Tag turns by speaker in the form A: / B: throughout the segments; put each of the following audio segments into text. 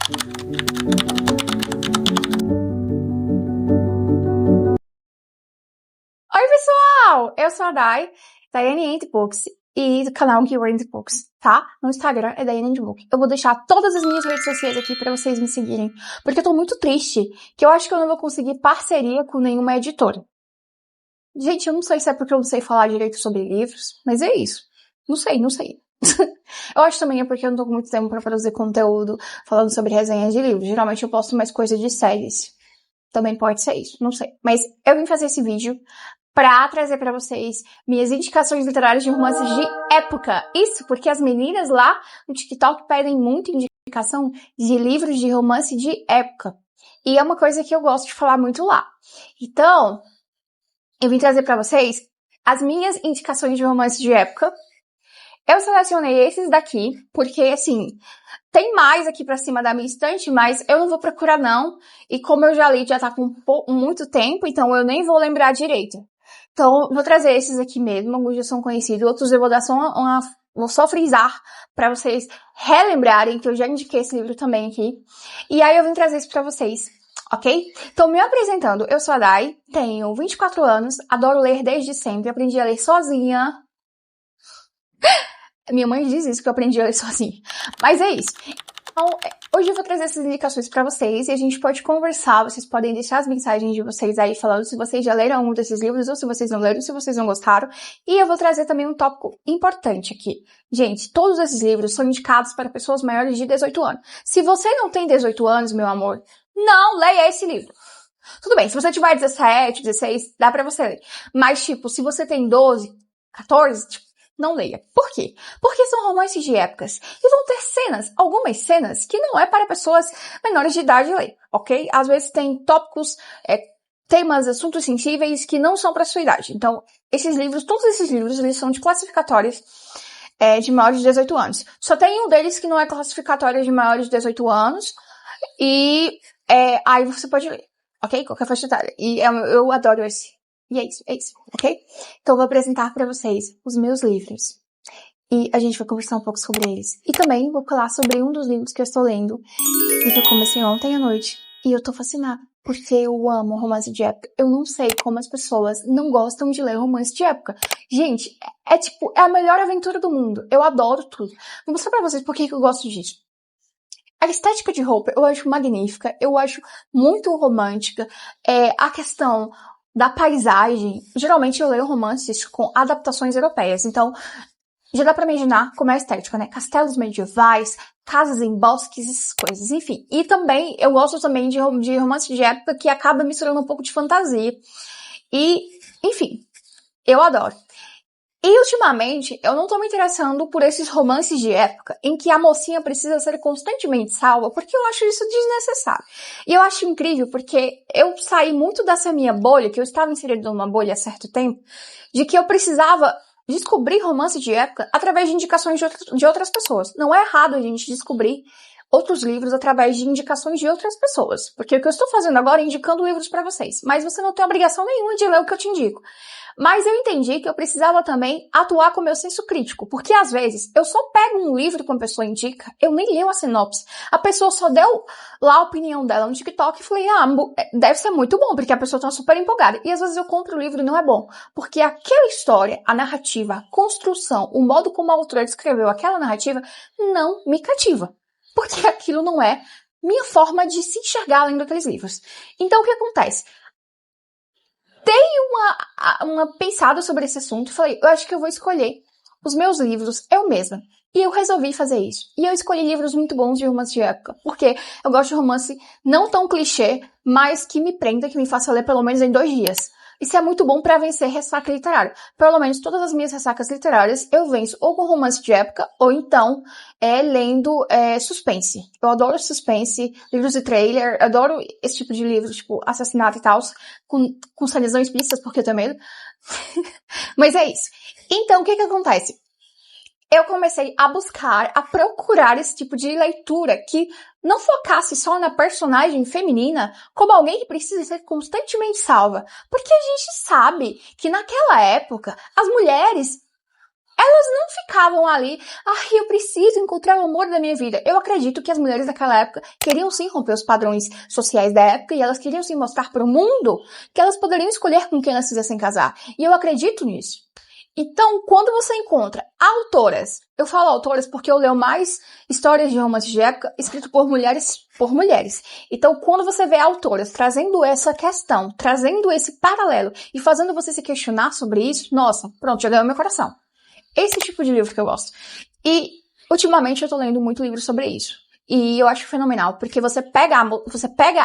A: Oi, pessoal! Eu sou a Daiane End Books, e do canal Give End Books, tá? No Instagram é Daiane End Book. Eu vou deixar todas as minhas redes sociais aqui pra vocês me seguirem, porque eu tô muito triste, que eu acho que eu não vou conseguir parceria com nenhuma editora. Gente, eu não sei se é porque eu não sei falar direito sobre livros, mas é isso. Não sei. Eu acho também é porque eu não tô com muito tempo pra produzir conteúdo falando sobre resenhas de livros. Geralmente eu posto mais coisa de séries. Também pode ser isso, não sei. Mas eu vim fazer esse vídeo pra trazer pra vocês minhas indicações literárias de romances de época. Isso porque as meninas lá no TikTok pedem muita indicação de livros de romance de época. E é uma coisa que eu gosto de falar muito lá. Então, eu vim trazer pra vocês as minhas indicações de romance de época. Eu selecionei esses daqui, porque, assim, tem mais aqui pra cima da minha estante, mas eu não vou procurar, não. E como eu já li, já tá com muito tempo, então eu nem vou lembrar direito. Então, vou trazer esses aqui mesmo, alguns já são conhecidos. Outros eu vou dar só vou só frisar pra vocês relembrarem que eu já indiquei esse livro também aqui. E aí eu vim trazer isso pra vocês. Ok? Então, me apresentando, eu sou a Dai, tenho 24 anos, adoro ler desde sempre, aprendi a ler sozinha. Minha mãe diz isso, que eu aprendi a ler sozinha. Mas é isso. Então, hoje eu vou trazer essas indicações pra vocês e a gente pode conversar, vocês podem deixar as mensagens de vocês aí falando se vocês já leram um desses livros ou se vocês não leram, se vocês não gostaram. E eu vou trazer também um tópico importante aqui. Gente, todos esses livros são indicados para pessoas maiores de 18 anos. Se você não tem 18 anos, meu amor, não leia esse livro. Tudo bem, se você tiver 17, 16, dá pra você ler. Mas, tipo, se você tem 12, 14, tipo, não leia. Por quê? Porque são romances de épocas. E vão ter cenas, algumas cenas, que não é para pessoas menores de idade ler, ok? Às vezes tem tópicos, temas, assuntos sensíveis que não são para sua idade. Então, esses livros, todos esses livros, eles são de classificatórias de maiores de 18 anos. Só tem um deles que não é classificatória de maiores de 18 anos. E aí você pode ler, ok? Qualquer faixa etária. E eu adoro esse. E é isso, ok? Então eu vou apresentar pra vocês os meus livros. E a gente vai conversar um pouco sobre eles. E também vou falar sobre um dos livros que eu estou lendo e que eu comecei ontem à noite. E eu tô fascinada, porque eu amo romance de época. Eu não sei como as pessoas não gostam de ler romance de época. Gente, é a melhor aventura do mundo. Eu adoro tudo. Vou mostrar pra vocês por que eu gosto disso. A estética de roupa eu acho magnífica, eu acho muito romântica. A questão da paisagem, geralmente eu leio romances com adaptações europeias, então já dá pra imaginar como é a estética, né? Castelos medievais, casas em bosques, essas coisas, enfim. E também, eu gosto também de romance de época que acaba misturando um pouco de fantasia. E, enfim, eu adoro. E ultimamente, eu não tô me interessando por esses romances de época em que a mocinha precisa ser constantemente salva, porque eu acho isso desnecessário. E eu acho incrível porque eu saí muito dessa minha bolha, que eu estava inserida numa bolha há certo tempo, de que eu precisava descobrir romances de época através de indicações de outras pessoas. Não é errado a gente descobrir outros livros através de indicações de outras pessoas, porque o que eu estou fazendo agora é indicando livros para vocês, mas você não tem obrigação nenhuma de ler o que eu te indico. Mas eu entendi que eu precisava também atuar com o meu senso crítico, porque às vezes eu só pego um livro que uma pessoa indica, eu nem leio a sinopse, a pessoa só deu lá a opinião dela no TikTok e falei, deve ser muito bom, porque a pessoa tá super empolgada. E às vezes eu compro o livro e não é bom, porque aquela história, a narrativa, a construção, o modo como a autora escreveu aquela narrativa não me cativa, porque aquilo não é minha forma de se enxergar lendo aqueles livros. Então o que acontece? Dei uma pensada sobre esse assunto e falei, eu acho que eu vou escolher os meus livros eu mesma. E eu resolvi fazer isso. E eu escolhi livros muito bons de romance de época, porque eu gosto de romance não tão clichê, mas que me prenda, que me faça ler pelo menos em 2 dias. Isso é muito bom pra vencer ressaca literária. Pelo menos todas as minhas ressacas literárias eu venço ou com romance de época, ou então lendo suspense. Eu adoro suspense, livros de trailer, adoro esse tipo de livros, tipo assassinato e tal, com cenas não explícitas, porque eu tenho medo. Mas é isso. Então, o que acontece? Eu comecei a buscar, a procurar esse tipo de leitura que não focasse só na personagem feminina como alguém que precisa ser constantemente salva. Porque a gente sabe que naquela época as mulheres Elas não ficavam ali, ai, eu preciso encontrar o amor da minha vida. Eu acredito que as mulheres daquela época queriam sim romper os padrões sociais da época e elas queriam sim mostrar para o mundo que elas poderiam escolher com quem elas quisessem casar. E eu acredito nisso. Então, quando você encontra autoras, eu falo autoras porque eu leio mais histórias de romance de época escrito por mulheres. Então, quando você vê autoras trazendo essa questão, trazendo esse paralelo e fazendo você se questionar sobre isso, nossa, pronto, já ganhou meu coração. Esse tipo de livro que eu gosto. E, ultimamente, eu tô lendo muito livro sobre isso. E eu acho fenomenal, porque você pega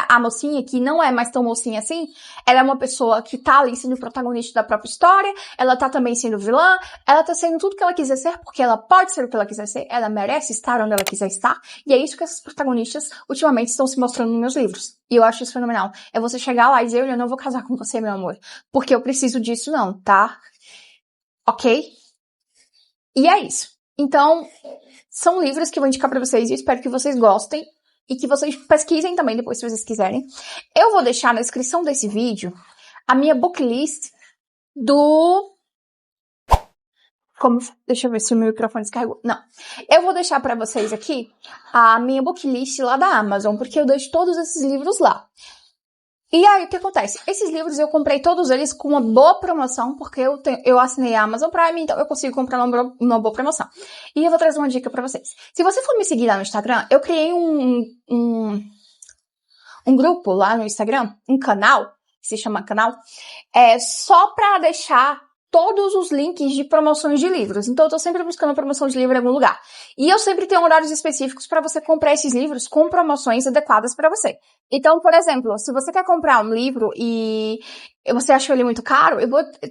A: a mocinha, que não é mais tão mocinha assim, ela é uma pessoa que tá ali sendo protagonista da própria história, ela tá também sendo vilã, ela tá sendo tudo que ela quiser ser, porque ela pode ser o que ela quiser ser, ela merece estar onde ela quiser estar, e é isso que essas protagonistas, ultimamente, estão se mostrando nos meus livros. E eu acho isso fenomenal. É você chegar lá e dizer, eu não vou casar com você, meu amor, porque eu preciso disso não, tá? Ok? E é isso. Então, são livros que eu vou indicar pra vocês e eu espero que vocês gostem e que vocês pesquisem também depois se vocês quiserem. Eu vou deixar na descrição desse vídeo a minha booklist do... Deixa eu ver se o meu microfone descarregou. Não. Eu vou deixar pra vocês aqui a minha booklist lá da Amazon, porque eu deixo todos esses livros lá. E aí, o que acontece? Esses livros eu comprei todos eles com uma boa promoção, porque eu assinei a Amazon Prime, então eu consigo comprar uma boa promoção. E eu vou trazer uma dica pra vocês. Se você for me seguir lá no Instagram, eu criei um grupo lá no Instagram, um canal, que se chama canal, só pra deixar todos os links de promoções de livros. Então, eu tô sempre buscando promoção de livro em algum lugar. E eu sempre tenho horários específicos para você comprar esses livros com promoções adequadas para você. Então, por exemplo, se você quer comprar um livro e você achou ele muito caro,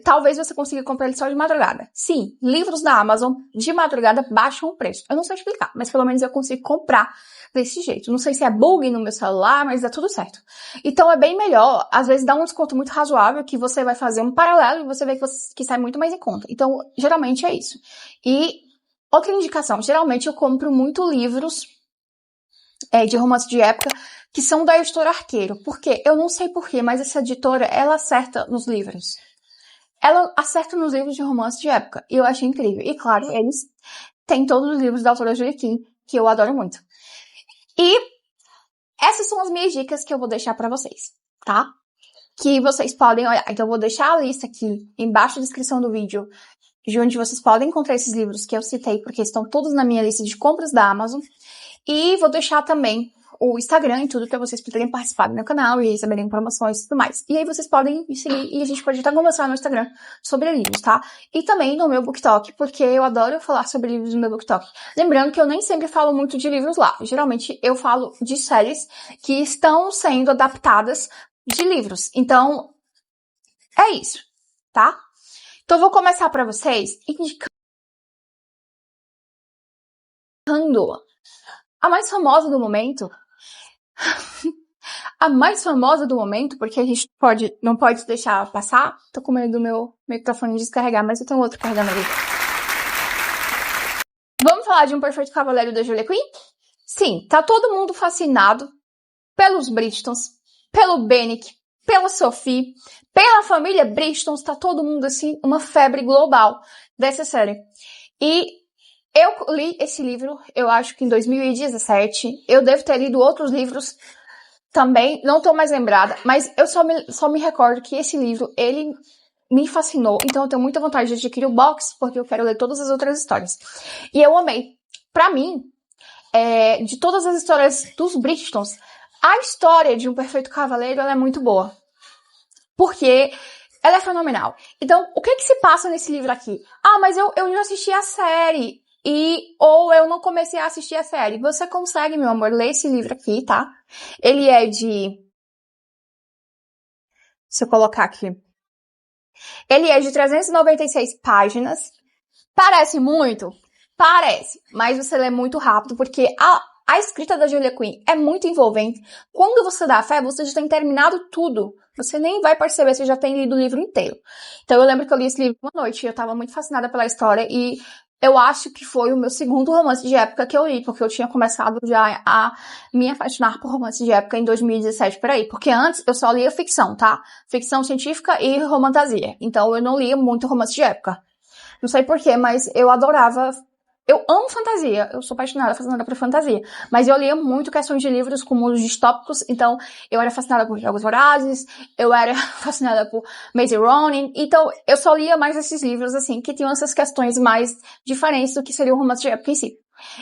A: talvez você consiga comprar ele só de madrugada. Sim, livros da Amazon de madrugada baixam o preço. Eu não sei explicar, mas pelo menos eu consigo comprar desse jeito. Não sei se é bug no meu celular, mas dá tudo certo. Então é bem melhor, às vezes dá um desconto muito razoável que você vai fazer um paralelo e você vê que sai muito mais em conta. Então, geralmente é isso. E outra indicação, geralmente eu compro muito livros de romance de época que são da editora Arqueiro. Porque eu não sei porquê, mas essa editora, ela acerta nos livros. Ela acerta nos livros de romance de época. E eu achei incrível. E claro, eles têm todos os livros da autora Julia Kim, que eu adoro muito. E essas são as minhas dicas que eu vou deixar pra vocês, tá? Que vocês podem olhar. Então eu vou deixar a lista aqui embaixo da descrição do vídeo de onde vocês podem encontrar esses livros que eu citei, porque estão todos na minha lista de compras da Amazon. E vou deixar também o Instagram e tudo para vocês poderem participar do meu canal e receberem promoções e tudo mais. E aí vocês podem me seguir e a gente pode estar conversando no Instagram sobre livros, tá? E também no meu BookTok, porque eu adoro falar sobre livros no meu BookTok. Lembrando que eu nem sempre falo muito de livros lá. Geralmente eu falo de séries que estão sendo adaptadas de livros. Então, é isso, tá? Então eu vou começar para vocês indicando a mais famosa do momento. A mais famosa do momento, porque a gente não pode deixar passar. Tô com medo do meu microfone descarregar, mas eu tenho outro carregando ali. Vamos falar de Um Perfeito Cavaleiro da Julia Quinn? Sim, tá todo mundo fascinado pelos Bridgertons, pelo Bennick, pela Sophie, pela família Bridgertons, tá todo mundo assim, uma febre global dessa série. E eu li esse livro, eu acho que em 2017, eu devo ter lido outros livros também, não tô mais lembrada, mas eu só me recordo que esse livro, ele me fascinou, então eu tenho muita vontade de adquirir o box, porque eu quero ler todas as outras histórias. E eu amei. Pra mim, de todas as histórias dos Bridgertons, a história de Um Perfeito Cavaleiro, ela é muito boa. Porque ela é fenomenal. Então, o que se passa nesse livro aqui? Ah, mas eu já assisti a série. Ou eu não comecei a assistir a série. Você consegue, meu amor, ler esse livro aqui, tá? Ele é de... Se eu colocar aqui. Ele é de 396 páginas. Parece muito? Parece. Mas você lê muito rápido, porque a escrita da Julia Quinn é muito envolvente. Quando você dá fé, você já tem terminado tudo. Você nem vai perceber, você já tem lido o livro inteiro. Então eu lembro que eu li esse livro uma noite e eu tava muito fascinada pela história e eu acho que foi o meu segundo romance de época que eu li, porque eu tinha começado já a me apaixonar por romance de época em 2017, por aí. Porque antes eu só lia ficção, tá? Ficção científica e romantasia. Então eu não lia muito romance de época. Não sei porquê, mas eu adorava. Eu amo fantasia, eu sou fascinada por fantasia, mas eu lia muito questões de livros com mundos distópicos, então eu era fascinada por Jogos Vorazes, eu era fascinada por Maze Runner, então eu só lia mais esses livros, assim, que tinham essas questões mais diferentes do que seria o romance de época em si.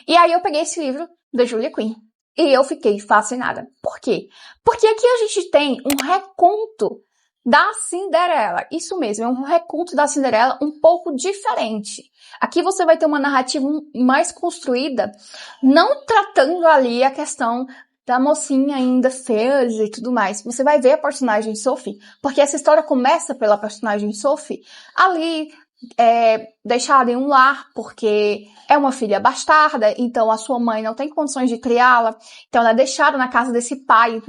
A: E aí eu peguei esse livro da Julia Quinn, e eu fiquei fascinada. Por quê? Porque aqui a gente tem um reconto da Cinderela. Isso mesmo, é um reconto da Cinderela um pouco diferente. Aqui você vai ter uma narrativa mais construída, não tratando ali a questão da mocinha ainda feia e tudo mais. Você vai ver a personagem Sophie, porque essa história começa pela personagem Sophie ali, deixada em um lar, porque é uma filha bastarda, então a sua mãe não tem condições de criá-la, então ela é deixada na casa desse pai,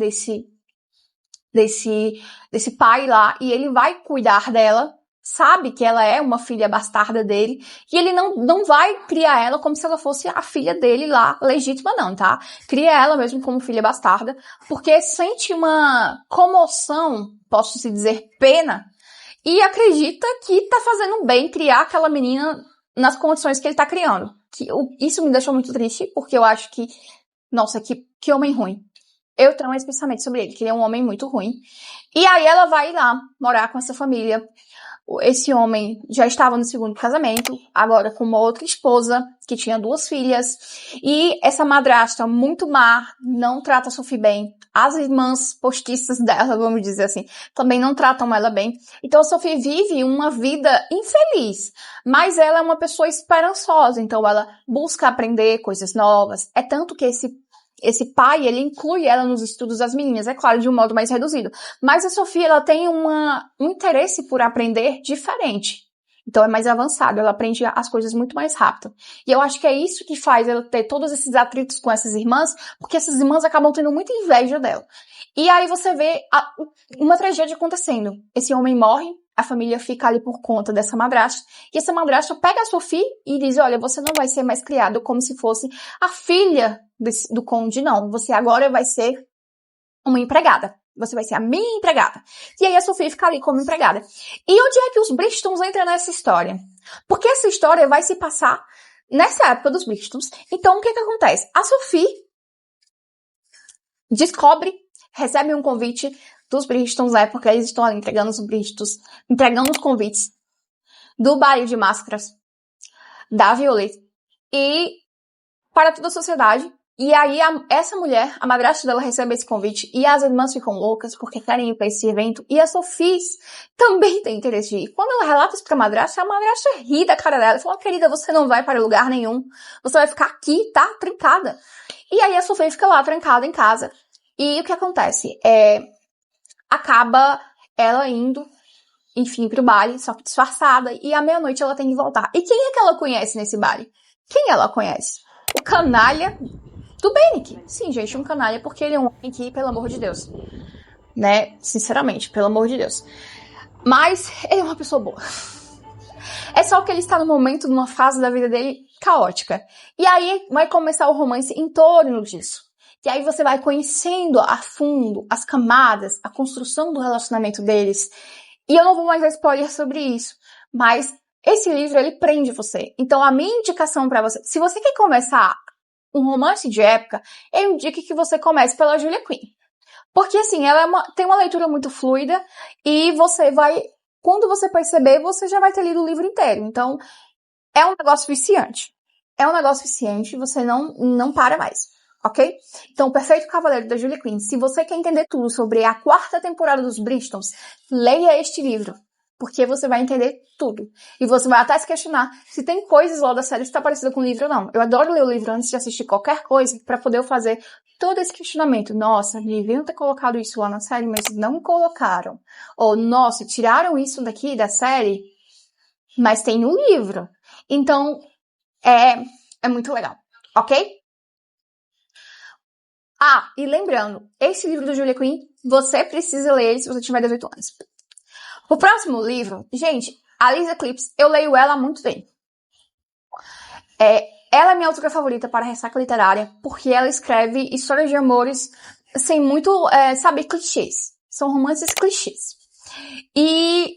A: desse pai lá, e ele vai cuidar dela, sabe que ela é uma filha bastarda dele, e ele não vai criar ela como se ela fosse a filha dele lá, legítima não, tá? Cria ela mesmo como filha bastarda, porque sente uma comoção, posso se dizer, pena, e acredita que tá fazendo bem criar aquela menina nas condições que ele tá criando. Isso me deixou muito triste, porque eu acho que, nossa, que homem ruim. Eu tenho esse pensamento sobre ele, que ele é um homem muito ruim. E aí ela vai lá morar com essa família. Esse homem já estava no segundo casamento, agora com uma outra esposa, que tinha 2 filhas. E essa madrasta muito má, não trata a Sophie bem. As irmãs postiças dela, vamos dizer assim, também não tratam ela bem. Então a Sophie vive uma vida infeliz, mas ela é uma pessoa esperançosa, então ela busca aprender coisas novas. É tanto que esse pai, ele inclui ela nos estudos das meninas, é claro, de um modo mais reduzido. Mas a Sophie, ela tem um interesse por aprender diferente. Então é mais avançado, ela aprende as coisas muito mais rápido. E eu acho que é isso que faz ela ter todos esses atritos com essas irmãs, porque essas irmãs acabam tendo muita inveja dela. E aí você vê uma tragédia acontecendo. Esse homem morre, a família fica ali por conta dessa madrasta, e essa madrasta pega a Sophie e diz, olha, você não vai ser mais criado como se fosse a filha do conde, não. Você agora vai ser uma empregada. Você vai ser a minha empregada. E aí a Sophie fica ali como empregada. E onde é que os Bristons entram nessa história? Porque essa história vai se passar nessa época dos Bristons. Então, o que acontece? A Sophie recebe um convite dos Bristons, porque eles estão ali entregando os convites do baile de máscaras da Violet e para toda a sociedade. E aí essa mulher, a madrasta dela, recebe esse convite e as irmãs ficam loucas porque querem ir para esse evento e a Sophie também tem interesse de ir. Quando ela relata isso pra madrasta, a madrasta ri da cara dela e fala, querida, você não vai para lugar nenhum, você vai ficar aqui, tá? Trancada. E aí a Sophie fica lá trancada em casa. E o que acontece? Acaba ela indo, enfim, pro baile, só que disfarçada, e à meia-noite ela tem que voltar. E quem é que ela conhece nesse baile? Quem ela conhece? O canalha do Bennett. Sim, gente, um canalha, porque ele é um homem que, pelo amor de Deus, né, sinceramente, pelo amor de Deus. Mas ele é uma pessoa boa. É só que ele está no momento, numa fase da vida dele caótica. E aí vai começar o romance em torno disso. E aí você vai conhecendo a fundo as camadas, a construção do relacionamento deles. E eu não vou mais dar spoiler sobre isso, mas esse livro, ele prende você. Então a minha indicação pra você, se você quer começar um romance de época, eu indico que você comece pela Julia Quinn. Porque assim, ela tem uma leitura muito fluida e você vai, quando você perceber, você já vai ter lido o livro inteiro. Então, é um negócio viciante. É um negócio viciante, você não para mais. Ok? Então, O Perfeito Cavaleiro da Julia Quinn. Se você quer entender tudo sobre a 4ª temporada dos Bristons, leia este livro. Porque você vai entender tudo. E você vai até se questionar se tem coisas lá da série que está parecida com o livro ou não. Eu adoro ler o livro antes de assistir qualquer coisa para poder fazer todo esse questionamento. Nossa, deviam ter colocado isso lá na série, mas não colocaram. Ou, nossa, tiraram isso daqui da série, mas tem no livro. Então, é muito legal. Ok? Ah, e lembrando, esse livro do Julia Quinn, você precisa ler ele se você tiver 18 anos. O próximo livro, gente, a Liz Eclipse, eu leio ela há muito tempo. Ela é minha autora favorita para Ressaca Literária, porque ela escreve histórias de amores sem muito, clichês. São romances clichês. E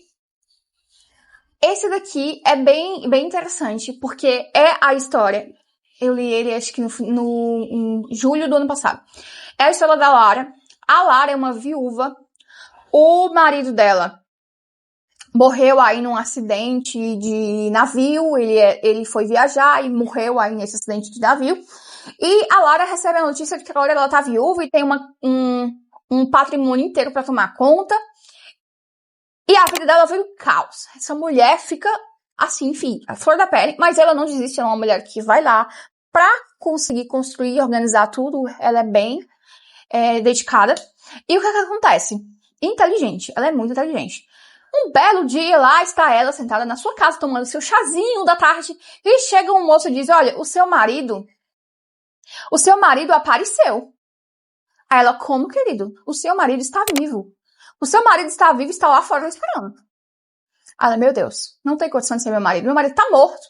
A: Esse daqui é bem interessante, porque é a história. Eu li ele, acho que em julho do ano passado. É a história da Lara. A Lara é uma viúva. O marido dela morreu aí num acidente de navio. Ele foi viajar e morreu aí nesse acidente de navio. E a Lara recebe a notícia de que agora ela tá viúva e tem um patrimônio inteiro para tomar conta. E a vida dela vira um caos. Essa mulher fica assim, enfim, a flor da pele, mas ela não desiste, ela é uma mulher que vai lá pra conseguir construir e organizar tudo. Ela é bem dedicada. E o que acontece? Inteligente, ela é muito inteligente. Um belo dia lá está ela sentada na sua casa tomando seu chazinho da tarde e chega um moço e diz: olha, o seu marido apareceu. Aí ela: como, querido? O seu marido está vivo. O seu marido está vivo e está lá fora esperando. Ela: meu Deus, não tem condição de ser meu marido. Meu marido tá morto.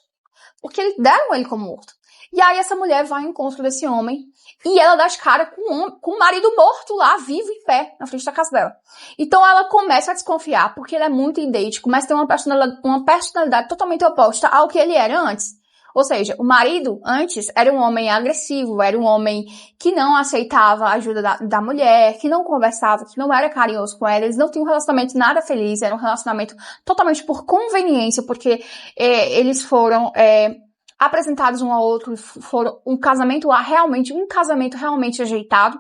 A: Porque eles deram ele como morto. E aí essa mulher vai ao encontro desse homem e ela dá de cara com o marido morto lá, vivo em pé, na frente da casa dela. Então ela começa a desconfiar, porque ele é muito idêntico, mas tem uma personalidade totalmente oposta ao que ele era antes. Ou seja, o marido antes era um homem agressivo, era um homem que não aceitava a ajuda da mulher, que não conversava, que não era carinhoso com ela. Eles não tinham um relacionamento nada feliz, era um relacionamento totalmente por conveniência, porque eles foram apresentados um ao outro, foram um casamento realmente ajeitado,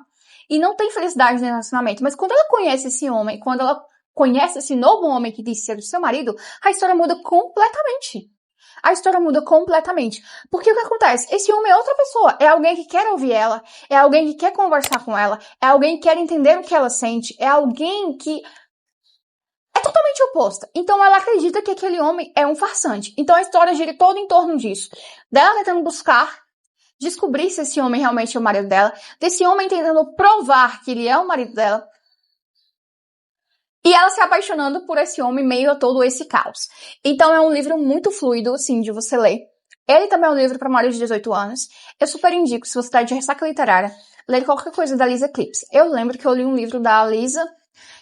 A: e não tem felicidade no relacionamento. Mas quando ela conhece esse homem, quando ela conhece esse novo homem que diz ser o seu marido, a história muda completamente. A história muda completamente. Porque o que acontece? Esse homem é outra pessoa. É alguém que quer ouvir ela. É alguém que quer conversar com ela. É alguém que quer entender o que ela sente. É alguém que é totalmente oposta. Então ela acredita que aquele homem é um farsante. Então a história gira toda em torno disso. Dela tentando descobrir se esse homem realmente é o marido dela. Desse homem tentando provar que ele é o marido dela. E ela se apaixonando por esse homem meio a todo esse caos. Então é um livro muito fluido, assim, de você ler. Ele também é um livro para maiores de 18 anos. Eu super indico, se você está de ressaca literária, ler qualquer coisa da Lisa Clips. Eu lembro que eu li um livro da Lisa,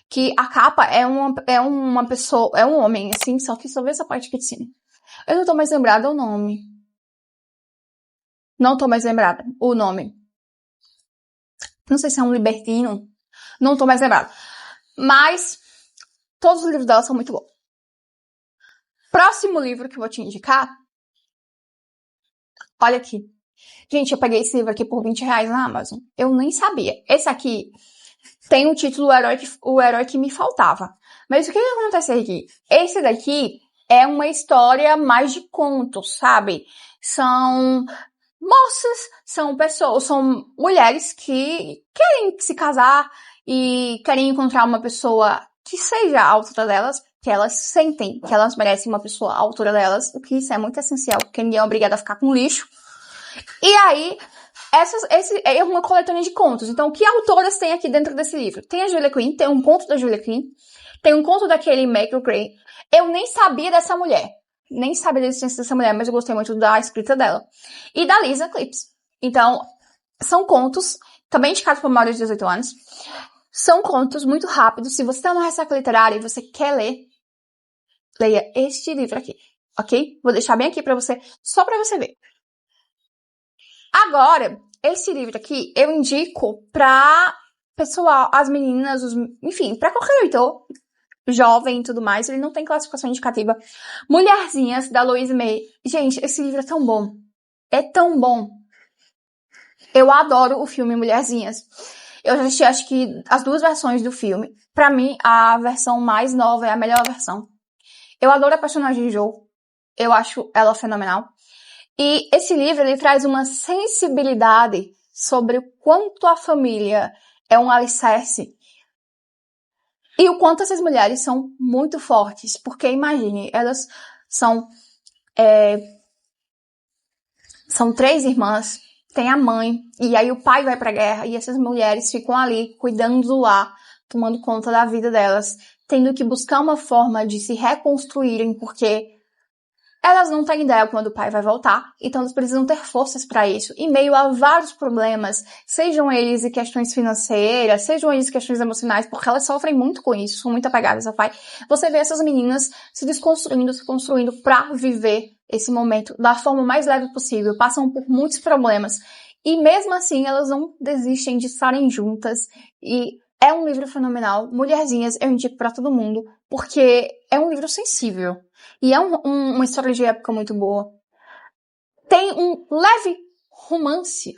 A: que a capa é uma pessoa, é um homem, assim, só que só vê essa parte aqui de cima. Eu não tô mais lembrada o nome. Não tô mais lembrada o nome. Não sei se é um libertino. Não tô mais lembrada. Mas todos os livros dela são muito bons. Próximo livro que eu vou te indicar. Olha aqui. Gente, eu peguei esse livro aqui por R$20 na Amazon. Eu nem sabia. Esse aqui tem o título O Herói que Me Faltava. Mas o que acontece aqui? Esse daqui é uma história mais de contos, sabe? São moças, são pessoas, são mulheres que querem se casar e querem encontrar uma pessoa que seja à altura delas, que elas sentem que elas merecem uma pessoa à altura delas, o que isso é muito essencial, porque ninguém é obrigado a ficar com lixo. E aí, esse é uma coletânea de contos. Então, que autoras tem aqui dentro desse livro? Tem a Julia Quinn, tem um conto da Julia Quinn, tem um conto daquele Michael Gray. Eu nem sabia dessa mulher. Nem sabia da existência dessa mulher, mas eu gostei muito da escrita dela. E da Lisa Clips. Então, são contos, também indicados por maiores de 18 anos. São contos muito rápidos. Se você tá numa ressaca literária e você quer ler, leia este livro aqui, ok? Vou deixar bem aqui pra você, só pra você ver. Agora, esse livro aqui eu indico pra pessoal, as meninas, enfim, pra qualquer leitor, jovem e tudo mais. Ele não tem classificação indicativa. Mulherzinhas, da Louise May. Gente, esse livro é tão bom. É tão bom. Eu adoro o filme Mulherzinhas. Eu já assisti, acho que, as duas versões do filme. Pra mim, a versão mais nova é a melhor versão. Eu adoro a personagem Jo. Eu acho ela fenomenal. E esse livro, ele traz uma sensibilidade sobre o quanto a família é um alicerce. E o quanto essas mulheres são muito fortes. Porque, imagine, elas são 3 irmãs, tem a mãe, e aí o pai vai pra guerra, e essas mulheres ficam ali, cuidando do lar, tomando conta da vida delas, tendo que buscar uma forma de se reconstruírem, porque Elas não têm ideia quando o pai vai voltar, então elas precisam ter forças para isso. Em meio a vários problemas, sejam eles em questões financeiras, sejam eles em questões emocionais, porque elas sofrem muito com isso, são muito apegadas ao pai. Você vê essas meninas se desconstruindo, se construindo para viver esse momento da forma mais leve possível, passam por muitos problemas. E mesmo assim, elas não desistem de estarem juntas. E é um livro fenomenal. Mulherzinhas, eu indico para todo mundo, porque é um livro sensível. E é uma história de época muito boa. Tem um leve romance,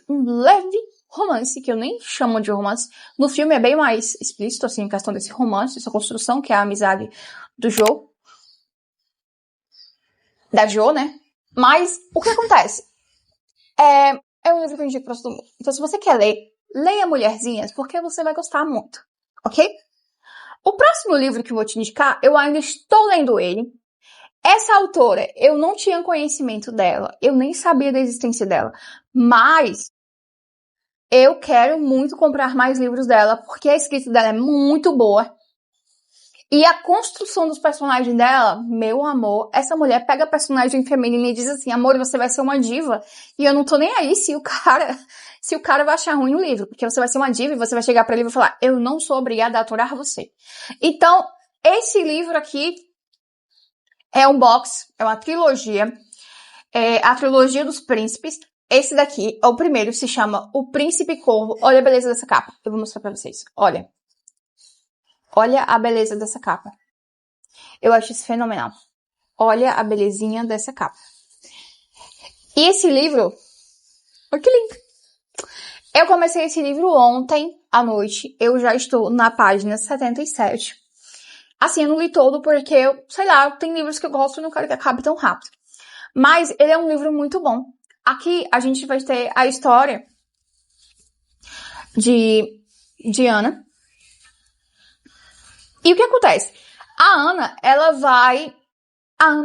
A: que eu nem chamo de romance. No filme é bem mais explícito, assim, em questão desse romance, essa construção, que é a amizade do Joe. Da Jo, né? Mas, o que acontece? É um livro que eu indico pra todo mundo. Então, se você quer ler, leia Mulherzinhas, porque você vai gostar muito. Ok? O próximo livro que eu vou te indicar, eu ainda estou lendo ele. Essa autora, eu não tinha conhecimento dela, eu nem sabia da existência dela, mas eu quero muito comprar mais livros dela, porque a escrita dela é muito boa. E a construção dos personagens dela, meu amor, essa mulher pega a personagem feminina e diz assim, amor, você vai ser uma diva. E eu não tô nem aí se o cara vai achar ruim o livro, porque você vai ser uma diva e você vai chegar pra ele e falar, eu não sou obrigada a aturar você. Então, esse livro aqui é um box, é uma trilogia, é a trilogia dos príncipes. Esse daqui é o primeiro, se chama O Príncipe Corvo. Olha a beleza dessa capa, eu vou mostrar pra vocês, olha. Olha a beleza dessa capa. Eu acho isso fenomenal. Olha a belezinha dessa capa. E esse livro... Olha que lindo! Eu comecei esse livro ontem à noite. Eu já estou na página 77. Assim, eu não li todo porque, sei lá, tem livros que eu gosto e não quero que acabe tão rápido. Mas ele é um livro muito bom. Aqui a gente vai ter a história de Ana. E o que acontece? A Ana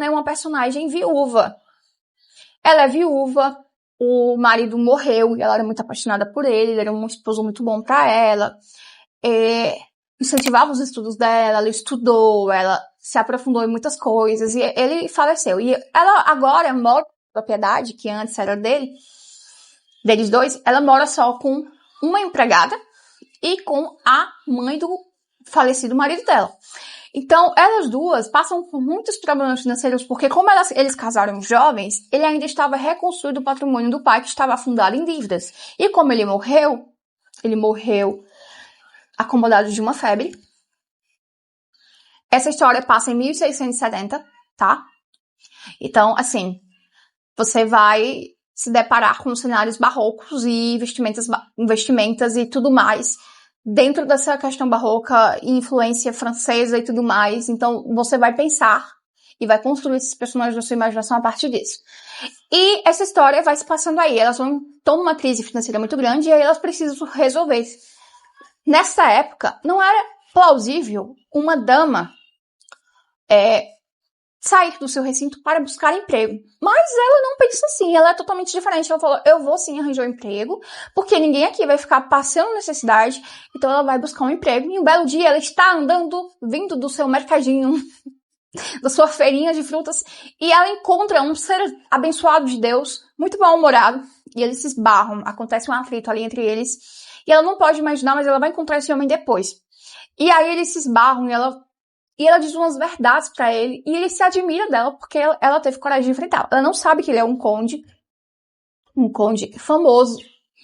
A: é uma personagem viúva. Ela é viúva, o marido morreu e ela era muito apaixonada por ele era um esposo muito bom pra ela. Incentivava os estudos dela, ela estudou, ela se aprofundou em muitas coisas e ele faleceu. E ela agora mora na propriedade, que antes era deles dois, ela mora só com uma empregada e com a mãe do falecido marido dela. Então, elas duas passam por muitos problemas financeiros, porque como eles casaram jovens, ele ainda estava reconstruindo o patrimônio do pai, que estava afundado em dívidas. E como ele morreu acomodado de uma febre. Essa história passa em 1670, tá? Então, assim, você vai se deparar com cenários barrocos e vestimentas e tudo mais dentro dessa questão barroca, influência francesa e tudo mais. Então, você vai pensar e vai construir esses personagens da sua imaginação a partir disso. E essa história vai se passando aí. Elas estão numa crise financeira muito grande e aí elas precisam resolver. Nessa época, não era plausível uma dama sair do seu recinto para buscar emprego. Mas ela não pensa assim, ela é totalmente diferente. Ela falou, eu vou sim arranjar um emprego, porque ninguém aqui vai ficar passando necessidade, então ela vai buscar um emprego. E um belo dia ela está andando, vindo do seu mercadinho, da sua feirinha de frutas, e ela encontra um ser abençoado de Deus, muito mal-humorado, e eles se esbarram, acontece um atrito ali entre eles, e ela não pode imaginar, mas ela vai encontrar esse homem depois. E aí eles se esbarram, e ela diz umas verdades pra ele, e ele se admira dela, porque ela teve coragem de enfrentar. Ela não sabe que ele é um conde famoso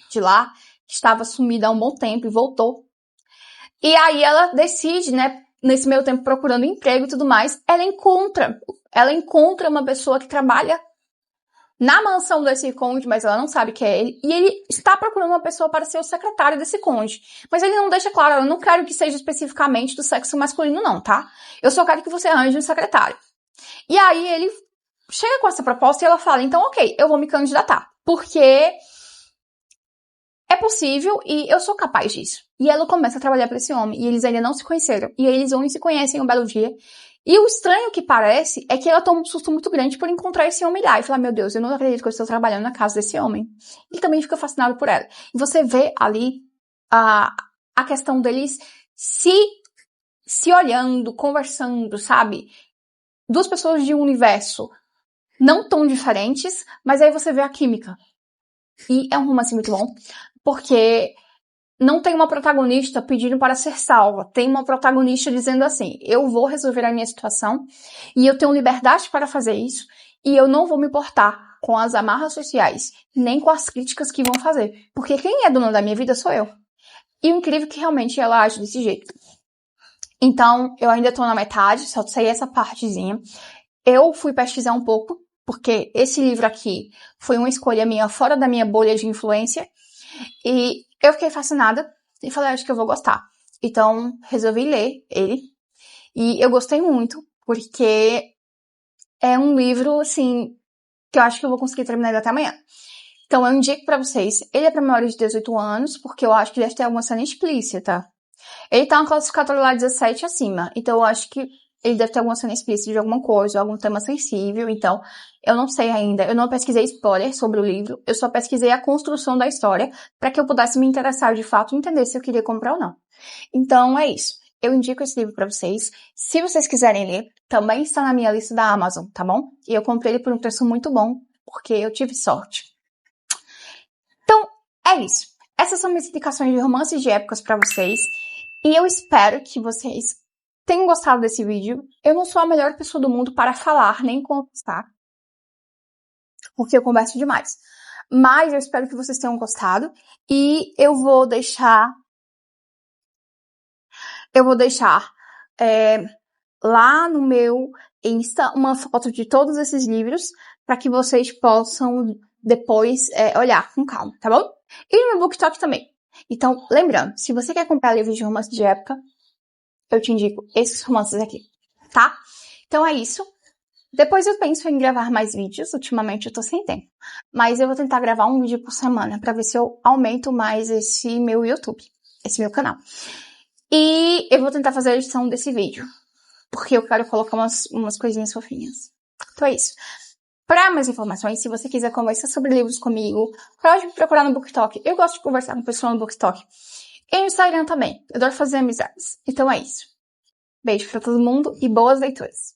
A: de lá, que estava sumido há um bom tempo e voltou. E aí ela decide, né, nesse meio tempo procurando emprego e tudo mais, ela encontra uma pessoa que trabalha na mansão desse conde, mas ela não sabe que é ele, e ele está procurando uma pessoa para ser o secretário desse conde. Mas ele não deixa claro, eu não quero que seja especificamente do sexo masculino não, tá? Eu só quero que você arranje um secretário. E aí ele chega com essa proposta e ela fala, então ok, eu vou me candidatar, porque é possível e eu sou capaz disso. E ela começa a trabalhar para esse homem, e eles ainda não se conheceram, e aí eles vão e se conhecem um belo dia. E o estranho que parece é que ela toma um susto muito grande por encontrar esse homem lá. E fala, meu Deus, eu não acredito que eu estou trabalhando na casa desse homem. Ele também fica fascinado por ela. E você vê ali a questão deles se olhando, conversando, sabe? Duas pessoas de um universo não tão diferentes, mas aí você vê a química. E é um romance muito bom, porque não tem uma protagonista pedindo para ser salva. Tem uma protagonista dizendo assim, eu vou resolver a minha situação e eu tenho liberdade para fazer isso e eu não vou me importar com as amarras sociais, nem com as críticas que vão fazer. Porque quem é dona da minha vida sou eu. E o incrível é que realmente ela age desse jeito. Então, eu ainda tô na metade, só sei essa partezinha. Eu fui pesquisar um pouco, porque esse livro aqui foi uma escolha minha fora da minha bolha de influência. E eu fiquei fascinada e falei, acho que eu vou gostar. Então, resolvi ler ele. E eu gostei muito, porque é um livro, assim, que eu acho que eu vou conseguir terminar ele até amanhã. Então, eu indico pra vocês. Ele é pra maiores de 18 anos, porque eu acho que deve ter alguma cena explícita. Ele tá no classificatório lá 17 acima. Então, eu acho que ele deve ter alguma cena explícita de alguma coisa, algum tema sensível. Então, eu não sei ainda. Eu não pesquisei spoiler sobre o livro. Eu só pesquisei a construção da história para que eu pudesse me interessar de fato e entender se eu queria comprar ou não. Então, é isso. Eu indico esse livro para vocês. Se vocês quiserem ler, também está na minha lista da Amazon, tá bom? E eu comprei ele por um preço muito bom, porque eu tive sorte. Então, é isso. Essas são minhas indicações de romances de épocas para vocês. E eu espero que vocês tenham gostado desse vídeo. Eu não sou a melhor pessoa do mundo para falar, nem conversar, porque eu converso demais. Mas eu espero que vocês tenham gostado. E eu vou deixar lá no meu Insta uma foto de todos esses livros para que vocês possam depois olhar com calma, tá bom? E no meu BookTok também. Então, lembrando, se você quer comprar livros de romance de época, eu te indico esses romances aqui, tá? Então é isso. Depois eu penso em gravar mais vídeos. Ultimamente eu tô sem tempo. Mas eu vou tentar gravar um vídeo por semana pra ver se eu aumento mais esse meu YouTube, esse meu canal. E eu vou tentar fazer a edição desse vídeo, porque eu quero colocar umas coisinhas fofinhas. Então é isso. Para mais informações, se você quiser conversar sobre livros comigo, pode me procurar no BookTok. Eu gosto de conversar com pessoas no BookTok. E no Instagram também. Eu adoro fazer amizades. Então é isso. Beijo pra todo mundo e boas leituras.